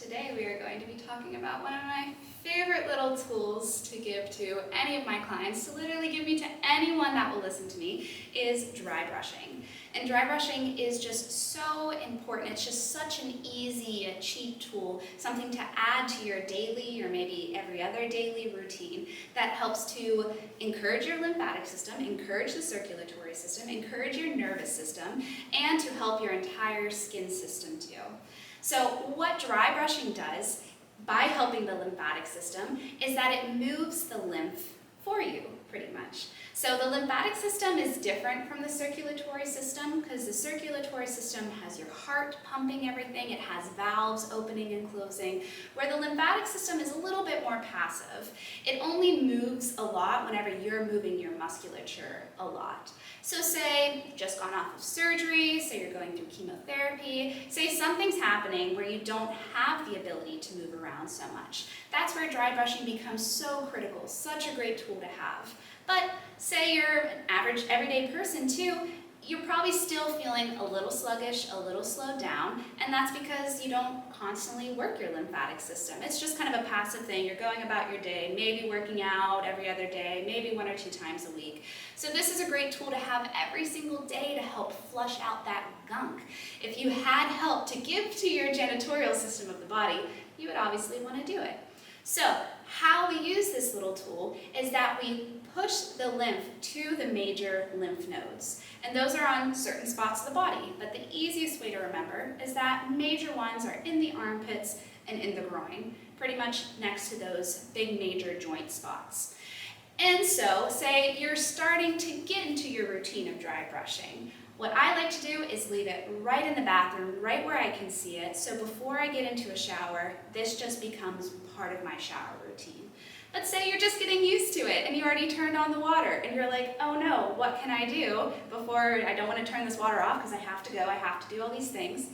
today we are going to be talking about one of my favorite little tools to give to any of my clients, to literally give me to anyone that will listen to me, is dry brushing. And dry brushing is just so important. It's just such an easy, cheap tool, something to add to your daily or maybe every other daily routine that helps to encourage your lymphatic system, encourage the circulatory system, encourage your nervous system, and to help your entire skin system too. So what dry brushing does, by helping the lymphatic system, is that it moves the lymph for you, pretty much. So the lymphatic system is different from the circulatory system because the circulatory system has your heart pumping everything, it has valves opening and closing, where the lymphatic system is a little bit more passive. It only moves a lot whenever you're moving your musculature a lot. So say you've just gone off of surgery, say you're going through chemotherapy, say something's happening where you don't have the ability to move around so much. That's where dry brushing becomes so critical, such a great tool to have. But say you're an average everyday person too, you're probably still feeling a little sluggish, a little slowed down, and that's because you don't constantly work your lymphatic system. It's just kind of a passive thing. You're going about your day, maybe working out every other day, maybe 1 or 2 times a week. So this is a great tool to have every single day to help flush out that gunk. If you had help to give to your janitorial system of the body, you would obviously want to do it. So how we use this little tool is that we push the lymph to the major lymph nodes. And those are on certain spots of the body, but the easiest way to remember is that major ones are in the armpits and in the groin, pretty much next to those big major joint spots. And so, say you're starting to get into your routine of dry brushing. What I like to do is leave it right in the bathroom, right where I can see it, so before I get into a shower, this just becomes part of my shower routine. Let's say you're just getting used to it and you already turned on the water and you're like, oh no, what can I do before I don't want to turn this water off because I have to go, I have to do all these things.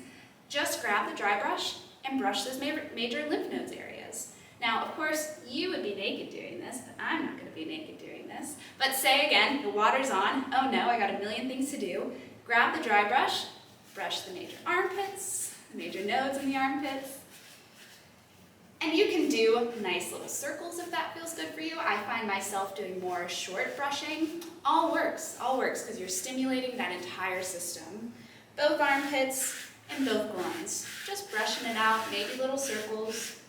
Just grab the dry brush and brush those major lymph nodes areas. Now, of course, you would be naked doing this, but I'm not going to be naked doing this. But say again, the water's on, oh no, I got a million things to do. Grab the dry brush, brush the major armpits, the major nodes in the armpits. And you can do nice little circles if that feels good for you. I find myself doing more short brushing. All works because you're stimulating that entire system. Both armpits and both groins. Just brushing it out, maybe little circles.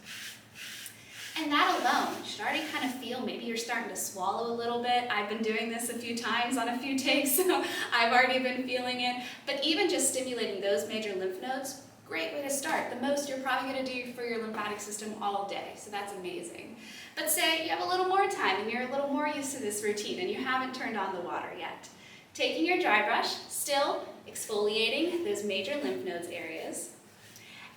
And that alone, you should already kind of feel, maybe you're starting to swallow a little bit. I've been doing this a few times on a few takes, so I've already been feeling it. But even just stimulating those major lymph nodes, great way to start. The most you're probably going to do for your lymphatic system all day, so that's amazing. But say you have a little more time and you're a little more used to this routine and you haven't turned on the water yet. Taking your dry brush, still exfoliating those major lymph nodes areas.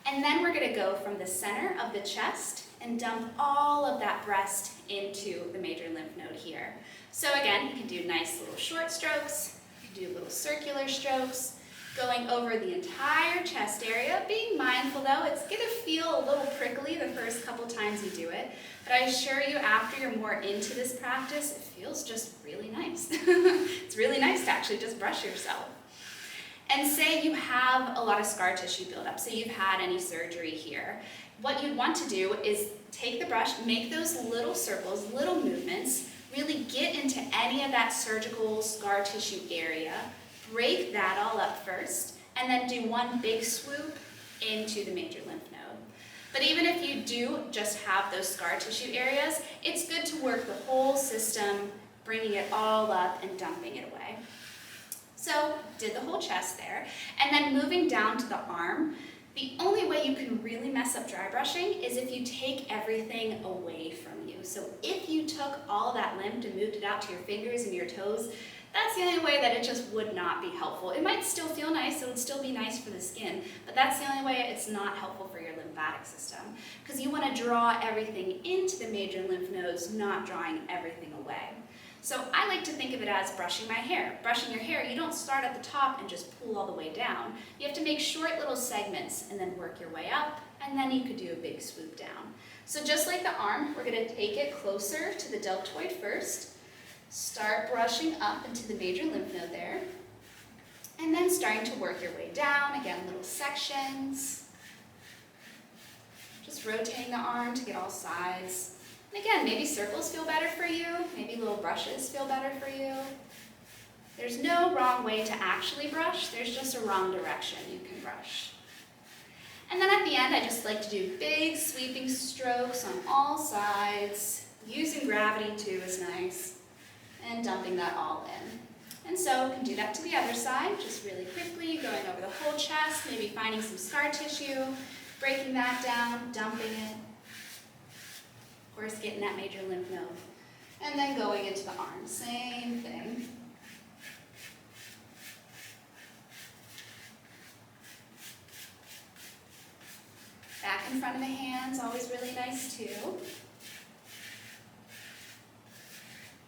And then we're going to go from the center of the chest and dump all of that breast into the major lymph node here. So again, you can do nice little short strokes, you can do little circular strokes, going over the entire chest area, being mindful though, it's going to feel a little prickly the first couple times you do it, but I assure you after you're more into this practice, it feels just really nice. It's really nice to actually just brush yourself. And say you have a lot of scar tissue buildup, say you've had any surgery here. What you'd want to do is take the brush, make those little circles, little movements, really get into any of that surgical scar tissue area, break that all up first, and then do one big swoop into the major lymph node. But even if you do just have those scar tissue areas, it's good to work the whole system, bringing it all up and dumping it away. So, did the whole chest there, and then moving down to the arm. The only way you can really mess up dry brushing is if you take everything away from you. So if you took all that lymph and moved it out to your fingers and your toes, that's the only way that it just would not be helpful. It might still feel nice, it would still be nice for the skin, but that's the only way it's not helpful for your lymphatic system. Because you want to draw everything into the major lymph nodes, not drawing everything away. So I like to think of it as brushing my hair. Brushing your hair, you don't start at the top and just pull all the way down. You have to make short little segments and then work your way up, and then you could do a big swoop down. So just like the arm, we're going to take it closer to the deltoid first, start brushing up into the major lymph node there, and then starting to work your way down, again, little sections. Just rotating the arm to get all sides. And again, maybe circles feel better for you, maybe little brushes feel better for you. There's no wrong way to actually brush, there's just a wrong direction you can brush. And then at the end, I just like to do big sweeping strokes on all sides. Using gravity too is nice. And dumping that all in. And so we can do that to the other side, just really quickly, going over the whole chest, maybe finding some scar tissue, breaking that down, dumping it. Of course, getting that major lymph node. And then going into the arm, same thing. Back in front of the hands, always really nice too.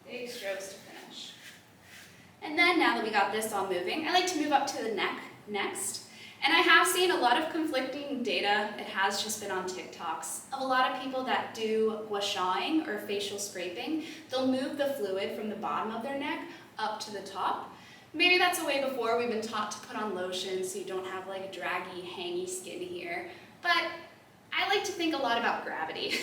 Big strokes to finish. And then now that we got this all moving, I like to move up to the neck next. And I have seen a lot of conflicting data, it has just been on TikToks, of a lot of people that do gua shaing or facial scraping. They'll move the fluid from the bottom of their neck up to the top. Maybe that's a way before we've been taught to put on lotion so you don't have like draggy, hangy skin here. But I like to think a lot about gravity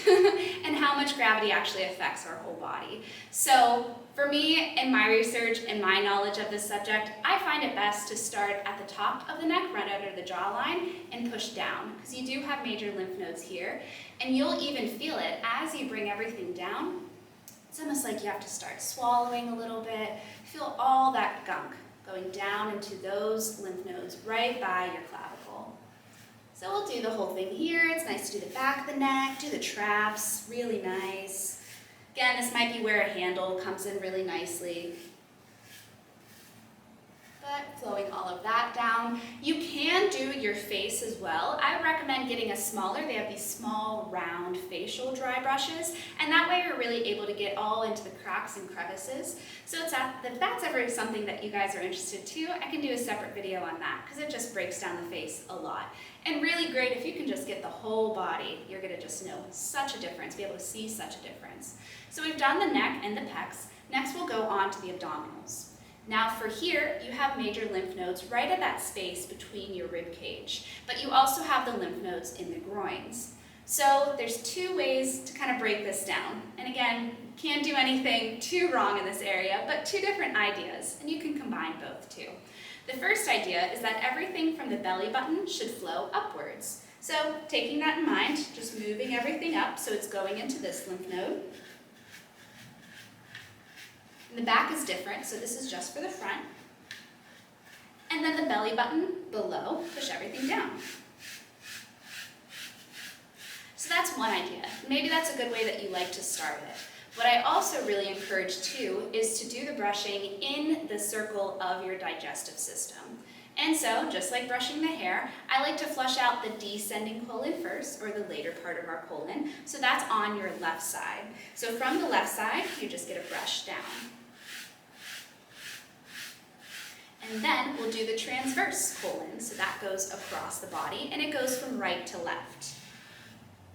and how much gravity actually affects our whole body. So for me, in my research and my knowledge of this subject, I find it best to start at the top of the neck, right under the jawline, and push down, because you do have major lymph nodes here, and you'll even feel it as you bring everything down. It's almost like you have to start swallowing a little bit, feel all that gunk going down into those lymph nodes right by your clavicle. So we'll do the whole thing here. It's nice to do the back of the neck, do the traps, really nice. Again, this might be where a handle comes in really nicely. But flowing all of that down. You can do your face as well. I would recommend getting a smaller, they have these small round facial dry brushes, and that way you're really able to get all into the cracks and crevices. So if that's ever something that you guys are interested too, I can do a separate video on that because it just breaks down the face a lot. And really great if you can just get the whole body, you're gonna just know such a difference, be able to see such a difference. So we've done the neck and the pecs. Next we'll go on to the abdominals. Now for here, you have major lymph nodes right at that space between your rib cage, but you also have the lymph nodes in the groins. So there's two ways to kind of break this down. And again, can't do anything too wrong in this area, but two different ideas, and you can combine both too. The first idea is that everything from the belly button should flow upwards. So taking that in mind, just moving everything up so it's going into this lymph node. And the back is different, so this is just for the front. And then the belly button below, push everything down. So that's one idea. Maybe that's a good way that you like to start it. What I also really encourage too is to do the brushing in the circle of your digestive system. And so, just like brushing the hair, I like to flush out the descending colon first, or the later part of our colon. So that's on your left side. So from the left side, you just get a brush down. And then we'll do the transverse colon. So that goes across the body, and it goes from right to left.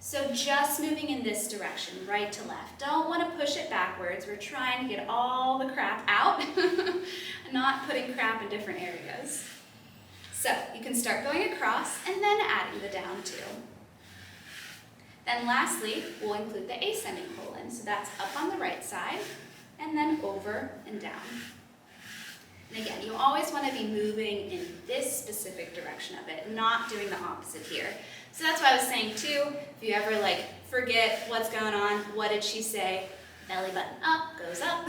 So just moving in this direction, right to left. Don't want to push it backwards. We're trying to get all the crap out, not putting crap in different areas. So you can start going across and then adding the down too. Then lastly, we'll include the ascending colon. So that's up on the right side and then over and down. And again, you always want to be moving in this specific direction of it, not doing the opposite here. So that's why I was saying too, if you ever like forget what's going on, what did she say? Belly button up goes up,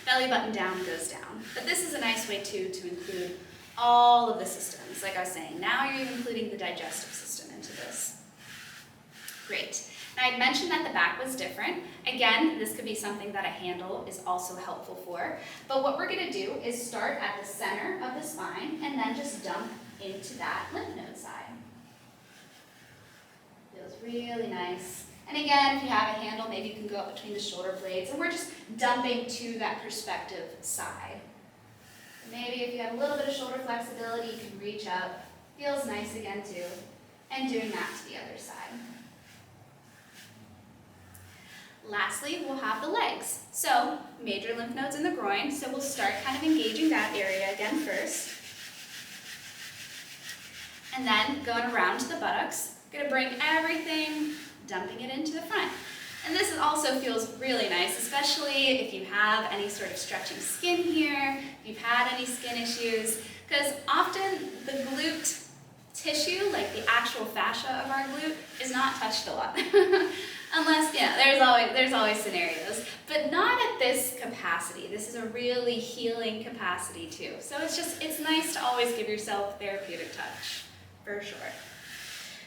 belly button down goes down. But this is a nice way too to include all of the systems. Like I was saying, now you're even including the digestive system into this. Great. Now I mentioned that the back was different. Again, this could be something that a handle is also helpful for. But what we're going to do is start at the center of the spine and then just dump into that lymph node side. Feels really nice. And again, if you have a handle, maybe you can go up between the shoulder blades, and we're just dumping to that perspective side. Maybe if you have a little bit of shoulder flexibility, you can reach up. Feels nice again too. And doing that to the other side. Lastly, we'll have the legs. So, major lymph nodes in the groin, so we'll start kind of engaging that area again first. And then going around to the buttocks. Gonna bring everything dumping it into the front. And this also feels really nice, especially if you have any sort of stretching skin here, if you've had any skin issues, because often the glute tissue, like the actual fascia of our glute, is not touched a lot. Unless, yeah, there's always scenarios, but not at this capacity. This is a really healing capacity too. So it's nice to always give yourself a therapeutic touch, for sure.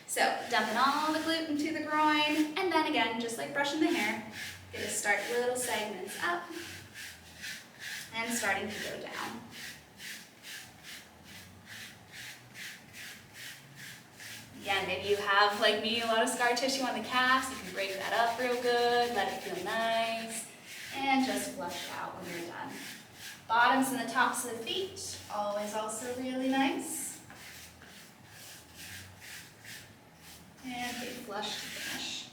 So dumping all the glute into the groin, and then again, just like brushing the hair, gonna start little segments up and starting to go down. Again, maybe you have, like me, a lot of scar tissue on the calves. You can break that up real good, let it feel nice, and just flush out when you're done. Bottoms and the tops of the feet, always also really nice. And big flush to finish.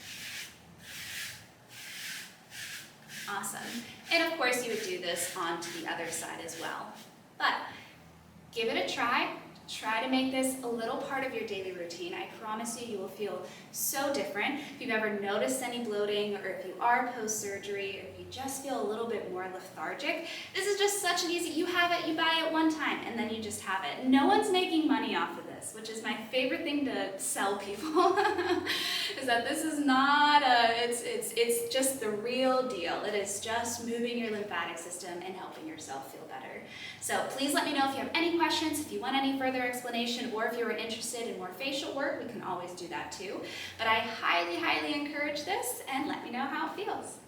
Awesome. And of course you would do this onto the other side as well. But give it a try. Try to make this a little part of your daily routine. I promise you, you will feel so different. If you've ever noticed any bloating, or if you are post-surgery, or if you just feel a little bit more lethargic, this is just such an easy, you have it, you buy it one time, and then you just have it. No one's making money off of this, which is my favorite thing to sell people, is that this is not it's just the real deal. It is just moving your lymphatic system and helping yourself feel better. So please let me know if you have any questions, if you want any further explanation, or if you're interested in more facial work, we can always do that too. But I highly, highly encourage this, and let me know how it feels.